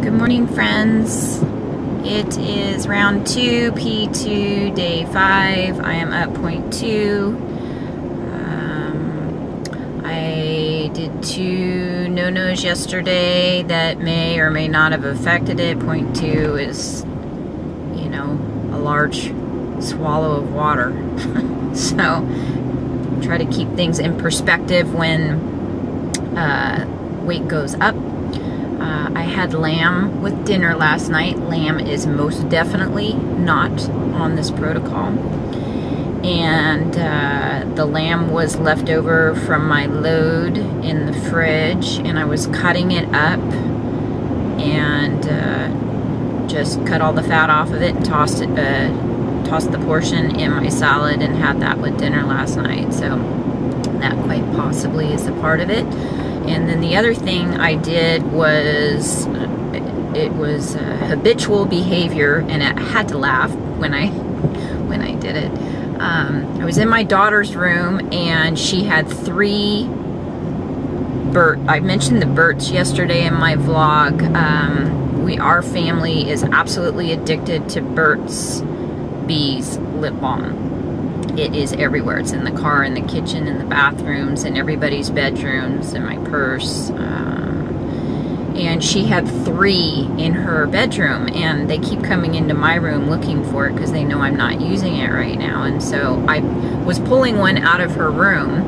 Good morning, friends. It is round 2P2 day 5. I am up point 2. I did 2 no-nos yesterday that may or may not have affected it. Point 2 is, you know, a large swallow of water. So try to keep things in perspective when weight goes up. I had lamb with dinner last night. Lamb is most definitely not on this protocol. And the lamb was left over from my load in the fridge, and I was cutting it up and just cut all the fat off of it and tossed the portion in my salad and had that with dinner last night. So that quite possibly is a part of it. And then the other thing I did was, it was habitual behavior, and I had to laugh when I did it. I was in my daughter's room, and she had 3 I mentioned the Burts yesterday in my vlog. Our family is absolutely addicted to Burt's Bees lip balm. It is everywhere. It's in the car, in the kitchen, in the bathrooms, in everybody's bedrooms, in my purse. And she had 3 in her bedroom, and they keep coming into my room looking for it because they know I'm not using it right now. And so I was pulling one out of her room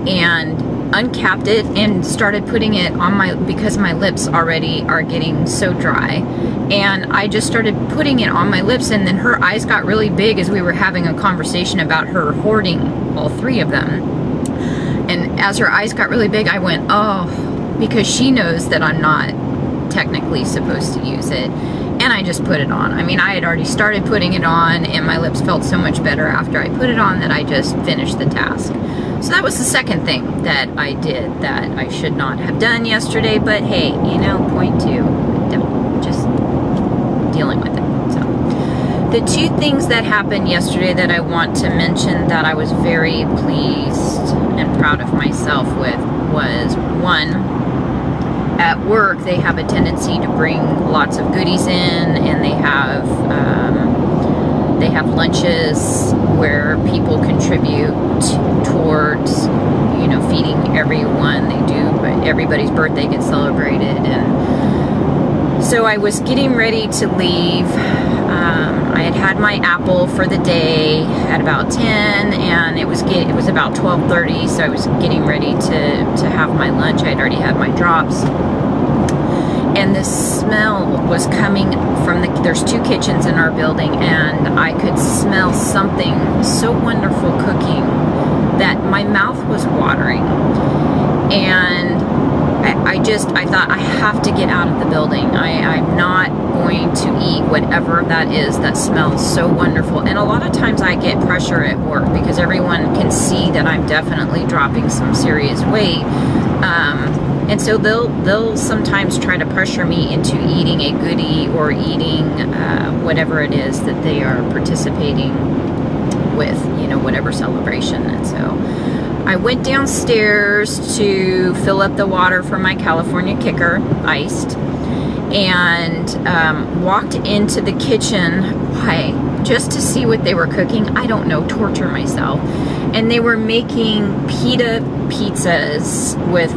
and uncapped it and started putting it on my, because my lips already are getting so dry, and I just started putting it on my lips, and then her eyes got really big as we were having a conversation about her hoarding all 3 of them. And as her eyes got really big, I went, oh, because she knows that I'm not technically supposed to use it. And I just put it on. I mean, I had already started putting it on, and my lips felt so much better after I put it on that I just finished the task. So that was the second thing that I did that I should not have done yesterday, but hey, you know, point 2, just dealing with it. So the 2 things that happened yesterday that I want to mention that I was very pleased and proud of myself with was, 1, at work they have a tendency to bring lots of goodies in, and they have lunches where people contribute towards, you know, feeding everyone. They do, but everybody's birthday gets celebrated. And so I was getting ready to leave. I had my apple for the day at about 10, and it was about 12:30, so I was getting ready to have my lunch. I had already had my drops. And the smell was coming from there's 2 kitchens in our building, and I could smell something so wonderful cooking that my mouth was watering. And I thought, I have to get out of the building. I'm not going to eat whatever that is that smells so wonderful. And a lot of times I get pressure at work because everyone can see that I'm definitely dropping some serious weight. And so they'll sometimes try to pressure me into eating a goodie or eating whatever it is that they are participating with, you know, whatever celebration. And so I went downstairs to fill up the water for my California Kicker, iced, and walked into the kitchen. Why? Just to see what they were cooking. I don't know, torture myself. And they were making pita pizzas with,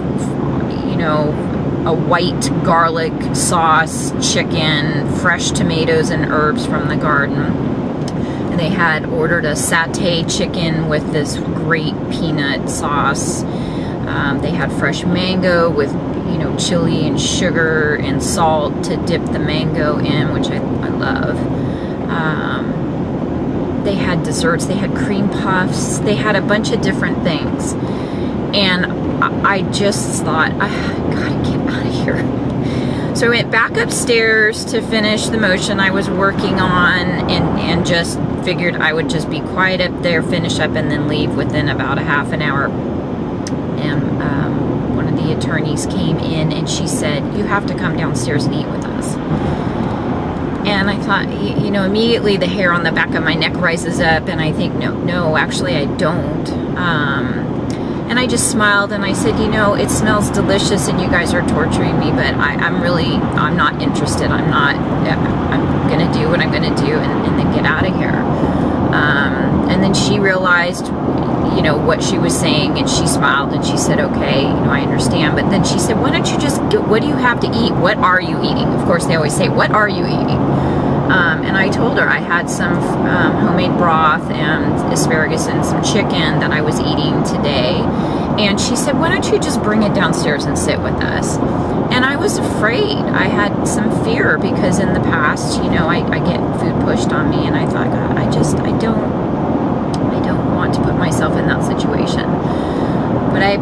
you know, a white garlic sauce, chicken, fresh tomatoes and herbs from the garden. And they had ordered a satay chicken with this great peanut sauce. They had fresh mango with, you know, chili and sugar and salt to dip the mango in, which I love. They had desserts. They had cream puffs. They had a bunch of different things. And I just thought, I gotta get out of here. So I went back upstairs to finish the motion I was working on, and just figured I would just be quiet up there, finish up, and then leave within about a half an hour. And one of the attorneys came in, and she said, you have to come downstairs and eat with us. And I thought, you know, immediately the hair on the back of my neck rises up, and I think, no, actually I don't. And I just smiled and I said, you know, it smells delicious and you guys are torturing me, but I'm not interested. I'm gonna do what I'm gonna do and then get out of here. And then she realized, you know, what she was saying, and she smiled and she said, okay, you know, I understand. But then she said, why don't you just what do you have to eat? What are you eating? Of course, they always say, what are you eating? And I told her I had some homemade broth and asparagus and some chicken that I was eating today. And she said, why don't you just bring it downstairs and sit with us? And I was afraid. I had some fear because in the past, you know, I get food pushed on me, and I thought, God, I don't want to put myself in that situation. But I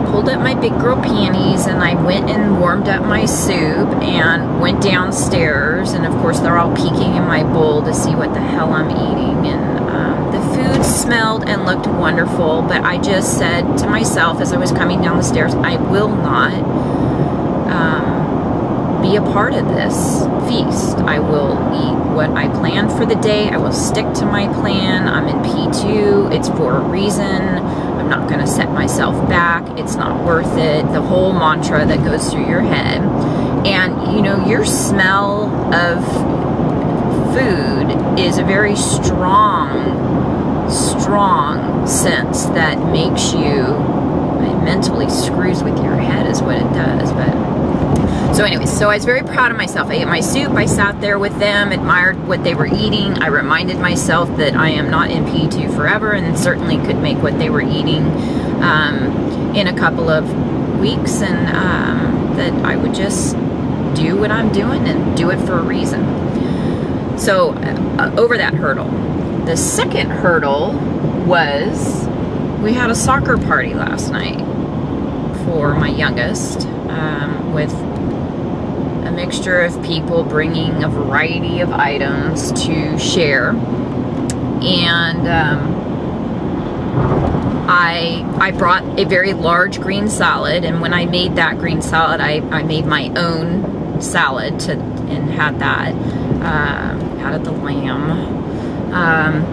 pulled up my big girl panties and I went and warmed up my soup and went downstairs, and of course they're all peeking in my bowl to see what the hell I'm eating. And the food smelled and looked wonderful, but I just said to myself as I was coming down the stairs, I will not be a part of this feast. I will eat what I planned for the day. I will stick to my plan. I'm in P2. It's for a reason. I'm not going to set myself back. It's not worth it. The whole mantra that goes through your head. And, you know, your smell of food is a very strong sense that makes you, it mentally screws with your head is what it does. But so anyways, so I was very proud of myself. I ate my soup, I sat there with them, admired what they were eating. I reminded myself that I am not in P2 forever, and certainly could make what they were eating in a couple of weeks, and that I would just do what I'm doing and do it for a reason. So over that hurdle. The second hurdle was we had a soccer party last night for my youngest, with a mixture of people bringing a variety of items to share. And I brought a very large green salad, and when I made that green salad, I made my own salad and had that, added the lamb.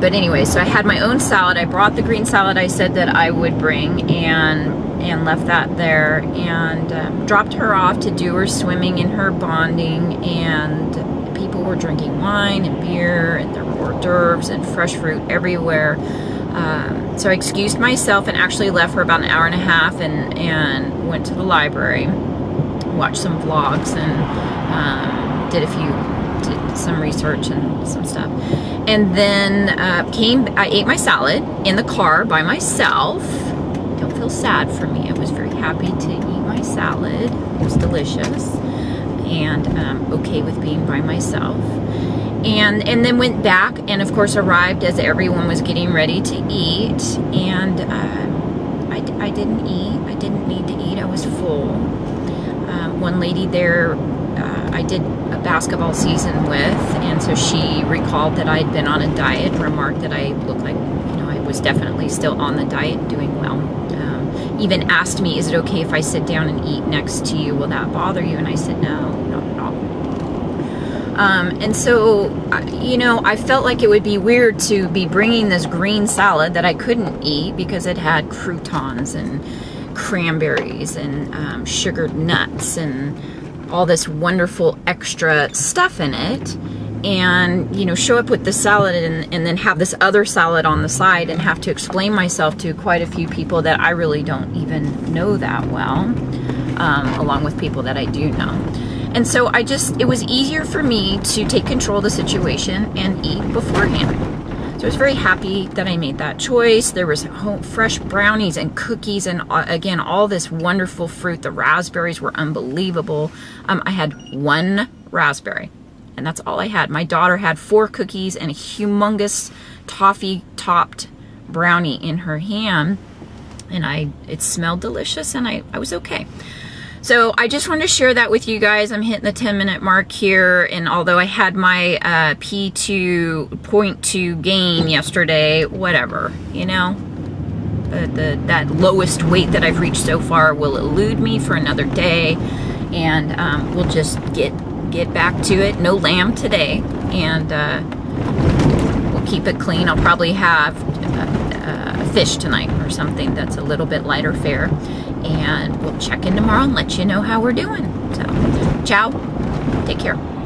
But anyway, so I had my own salad. I brought the green salad I said that I would bring, and left that there, and dropped her off to do her swimming and her bonding, and people were drinking wine and beer, and there were hors d'oeuvres and fresh fruit everywhere. So I excused myself and actually left for about an hour and a half, and went to the library, watched some vlogs, and did some research and some stuff. And then I ate my salad in the car by myself. Don't feel sad for me. I was very happy to eat my salad. It was delicious, and okay with being by myself. And then went back, and of course arrived as everyone was getting ready to eat. And I didn't eat. I didn't need to eat. I was full. One lady there I did a basketball season with, and so she recalled that I'd been on a diet, remarked that I looked like, you know, I was definitely still on the diet, doing well. Even asked me, is it okay if I sit down and eat next to you? Will that bother you? And I said, no, not at all. And so, you know, I felt like it would be weird to be bringing this green salad that I couldn't eat because it had croutons and cranberries and sugared nuts and all this wonderful extra stuff in it, and, you know, show up with the salad and then have this other salad on the side and have to explain myself to quite a few people that I really don't even know that well, along with people that I do know. And so it was easier for me to take control of the situation and eat beforehand. So I was very happy that I made that choice. There was fresh brownies and cookies, and again, all this wonderful fruit. The raspberries were unbelievable. I had one raspberry, and that's all I had. My daughter had 4 cookies and a humongous toffee-topped brownie in her hand, and it smelled delicious, and I was okay. So I just wanted to share that with you guys. I'm hitting the 10-minute mark here, and although I had my P2.2 gain yesterday, whatever, you know, that lowest weight that I've reached so far will elude me for another day, and we'll just get back to it. No lamb today, and we'll keep it clean. I'll probably have fish tonight or something that's a little bit lighter fare. And we'll check in tomorrow and let you know how we're doing. So, ciao. Take care.